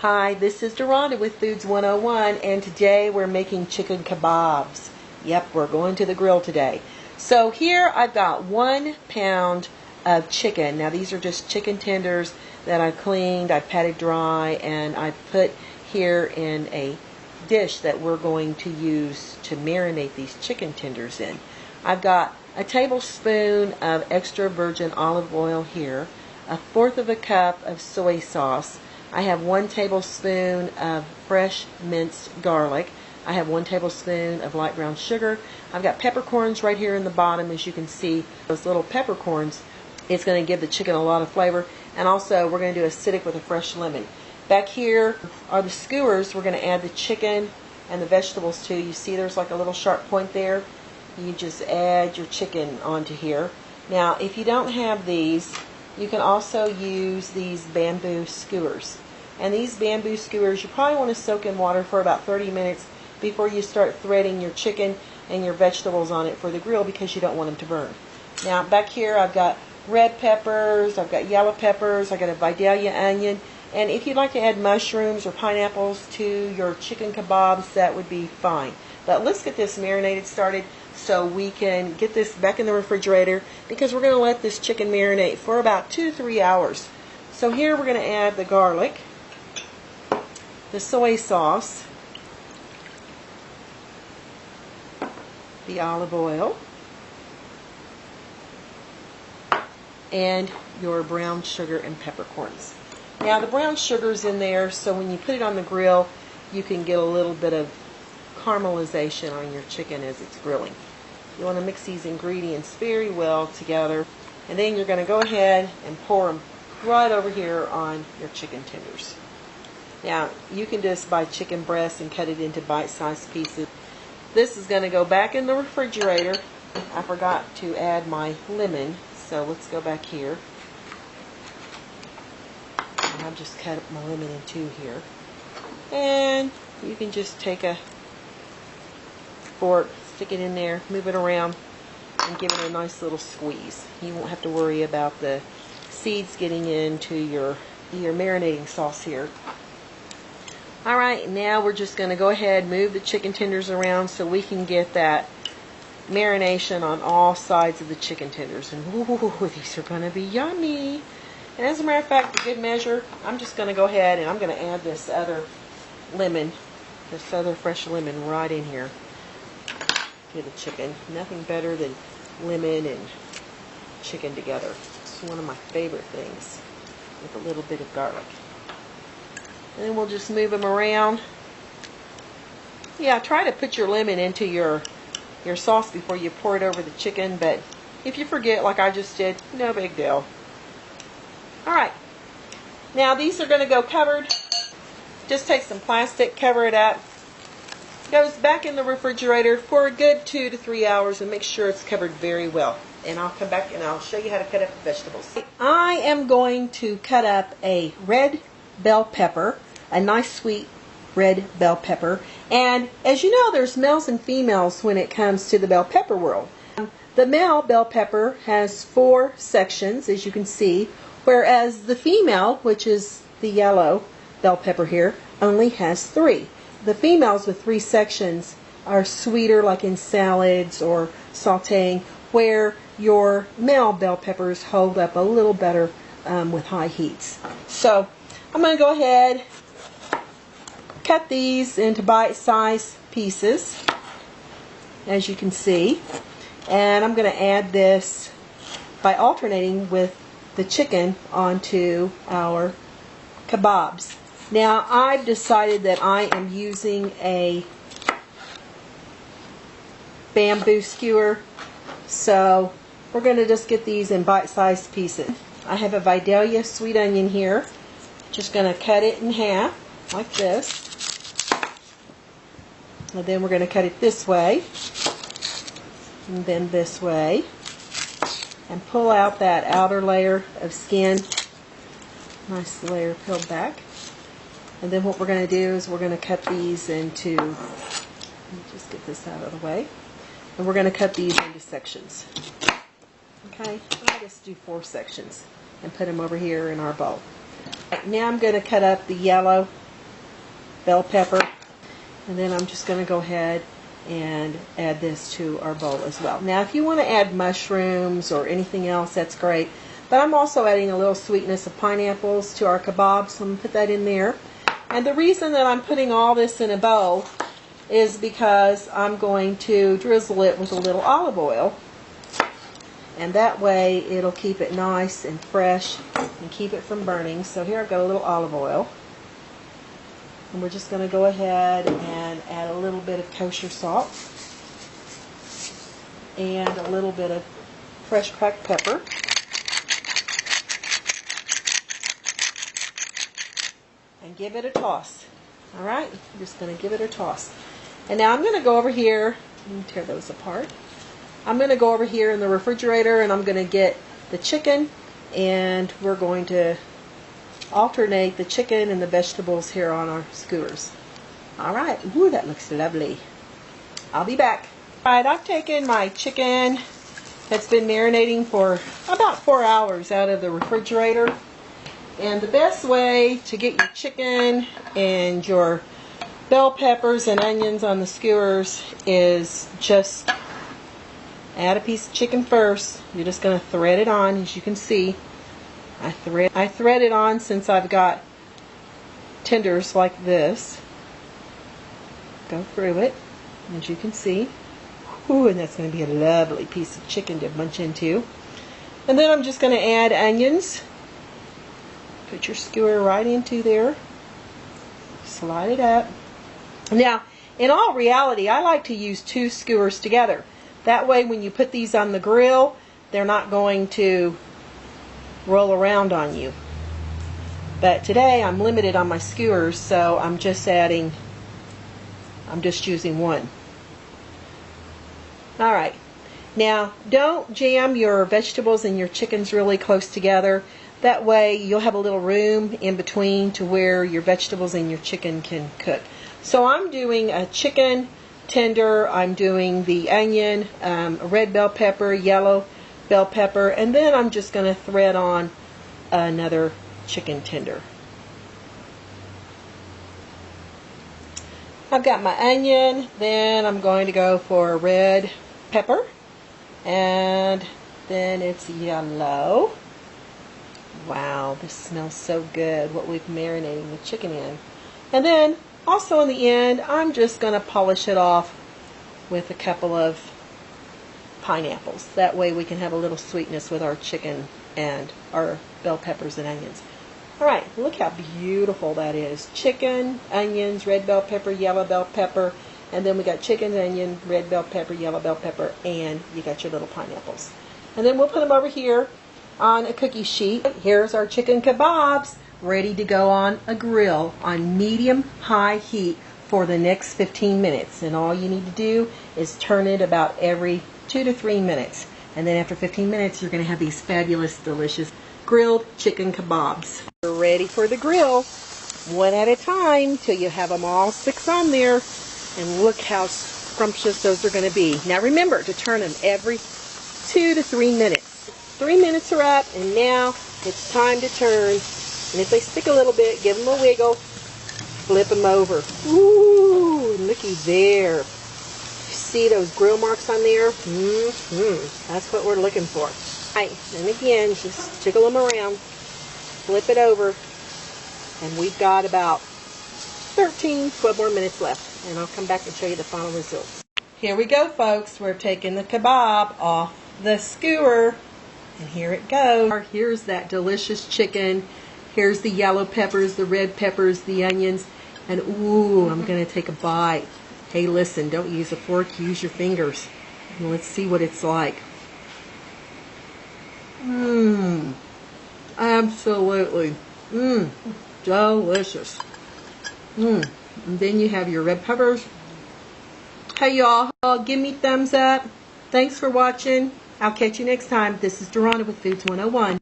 Hi, this is Deronda with Foods 101, and today we're making chicken kebabs. Yep, we're going to the grill today. So here I've got 1 pound of chicken. Now these are just chicken tenders that I cleaned, I patted dry, and I put here in a dish that we're going to use to marinate these chicken tenders in. I've got a tablespoon of extra virgin olive oil here, 1/4 of a cup of soy sauce. I have 1 tablespoon of fresh minced garlic. I have 1 tablespoon of light brown sugar. I've got peppercorns right here in the bottom, as you can see. Those little peppercorns, it's going to give the chicken a lot of flavor. And also, we're going to do acidic with a fresh lemon. Back here are the skewers we're going to add the chicken and the vegetables to. You see there's like a little sharp point there. You just add your chicken onto here. Now, if you don't have these, you can also use these bamboo skewers. And these bamboo skewers, you probably want to soak in water for about 30 minutes before you start threading your chicken and your vegetables on it for the grill, because you don't want them to burn. Now, back here I've got red peppers, I've got yellow peppers, I've got a Vidalia onion. And if you'd like to add mushrooms or pineapples to your chicken kebabs, that would be fine. But let's get this marinated started so we can get this back in the refrigerator, because we're going to let this chicken marinate for about 2 to 3 hours. So here we're going to add the garlic, the soy sauce, the olive oil, and your brown sugar and peppercorns. Now the brown sugar's in there so when you put it on the grill, you can get a little bit of caramelization on your chicken as it's grilling. You want to mix these ingredients very well together, and then you're going to go ahead and pour them right over here on your chicken tenders. Now you can just buy chicken breast and cut it into bite-sized pieces. This is going to go back in the refrigerator. I forgot to add my lemon, so let's go back here. And I've just cut up my lemon in 2 here. And you can just take a fork, stick it in there, move it around, and give it a nice little squeeze. You won't have to worry about the seeds getting into your marinating sauce here. Alright, now we're just going to go ahead and move the chicken tenders around so we can get that marination on all sides of the chicken tenders. And ooh, these are going to be yummy. And as a matter of fact, for good measure, I'm just going to go ahead and I'm going to add this other lemon, this other fresh lemon right in here to the chicken. Nothing better than lemon and chicken together. It's one of my favorite things, with a little bit of garlic. And then we'll just move them around. Yeah, try to put your lemon into your sauce before you pour it over the chicken, but if you forget like I just did, no big deal. Alright, now these are going to go covered. Just take some plastic, cover it up. Goes back in the refrigerator for a good 2 to 3 hours, and make sure it's covered very well. And I'll come back and I'll show you how to cut up the vegetables. I am going to cut up a red bell pepper, a nice sweet red bell pepper. And as you know, there's males and females when it comes to the bell pepper world. The male bell pepper has 4 sections, as you can see, whereas the female, which is the yellow bell pepper here, only has 3. The females with 3 sections are sweeter, like in salads or sauteing, where your male bell peppers hold up a little better with high heats. So I'm going to go ahead, cut these into bite-sized pieces, as you can see, and I'm going to add this by alternating with the chicken onto our kebabs. Now I've decided that I am using a bamboo skewer, so we're going to just get these in bite-sized pieces. I have a Vidalia sweet onion here. Just going to cut it in half like this, and then we're going to cut it this way and then this way, and pull out that outer layer of skin. Nice layer peeled back. And then what we're going to do is we're going to cut these into, let me just get this out of the way, and we're going to cut these into sections. Okay, I'll just do 4 sections and put them over here in our bowl. Right, now I'm going to cut up the yellow bell pepper. And then I'm just going to go ahead and add this to our bowl as well. Now if you want to add mushrooms or anything else, that's great. But I'm also adding a little sweetness of pineapples to our kebabs, so I'm going to put that in there. And the reason that I'm putting all this in a bowl is because I'm going to drizzle it with a little olive oil. And that way it'll keep it nice and fresh and keep it from burning. So here I've got a little olive oil. And we're just going to go ahead and add a little bit of kosher salt and a little bit of fresh cracked pepper. And give it a toss. Alright, I'm just going to give it a toss. And now I'm going to go over here, let me tear those apart. I'm going to go over here in the refrigerator and I'm going to get the chicken, and we're going to alternate the chicken and the vegetables here on our skewers. Alright, ooh, that looks lovely. I'll be back. Alright, I've taken my chicken that's been marinating for about 4 hours out of the refrigerator. And the best way to get your chicken and your bell peppers and onions on the skewers is just add a piece of chicken first. You're just going to thread it on, as you can see. I thread it on since I've got tenders like this. Go through it, as you can see. Ooh, and that's going to be a lovely piece of chicken to munch into. And then I'm just going to add onions. Put your skewer right into there. Slide it up. Now, in all reality, I like to use 2 skewers together. That way, when you put these on the grill, they're not going to roll around on you. But today I'm limited on my skewers, so I'm just using 1. Alright, now don't jam your vegetables and your chickens really close together. That way you'll have a little room in between to where your vegetables and your chicken can cook. So I'm doing a chicken tender, I'm doing the onion, red bell pepper, yellow bell pepper, and then I'm just going to thread on another chicken tender. I've got my onion, then I'm going to go for a red pepper, and then it's yellow. Wow, this smells so good, what we've marinated the chicken in. And then also in the end, I'm just going to polish it off with a couple of pineapples. That way we can have a little sweetness with our chicken and our bell peppers and onions. Alright, look how beautiful that is. Chicken, onions, red bell pepper, yellow bell pepper, and then we got chicken, onion, red bell pepper, yellow bell pepper, and you got your little pineapples. And then we'll put them over here on a cookie sheet. Here's our chicken kebabs ready to go on a grill on medium-high heat for the next 15 minutes. And all you need to do is turn it about every 2 to 3 minutes. And then after 15 minutes, you're going to have these fabulous, delicious grilled chicken kebabs. You're ready for the grill, one at a time, till you have them all 6 on there. And look how scrumptious those are going to be. Now remember to turn them every 2 to 3 minutes. 3 minutes are up, and now it's time to turn. And if they stick a little bit, give them a wiggle. Flip them over. Ooh, looky there. You see those grill marks on there? That's what we're looking for. Alright, and again, just jiggle them around. Flip it over. And we've got about 12 more minutes left. And I'll come back and show you the final results. Here we go, folks. We're taking the kebab off the skewer. And here it goes. Here's that delicious chicken. Here's the yellow peppers, the red peppers, the onions. And ooh, I'm going to take a bite. Hey, listen, don't use a fork, use your fingers. And let's see what it's like. Absolutely. Delicious. And then you have your red peppers. Hey, y'all, give me thumbs up. Thanks for watching. I'll catch you next time. This is Dorana with Foods 101.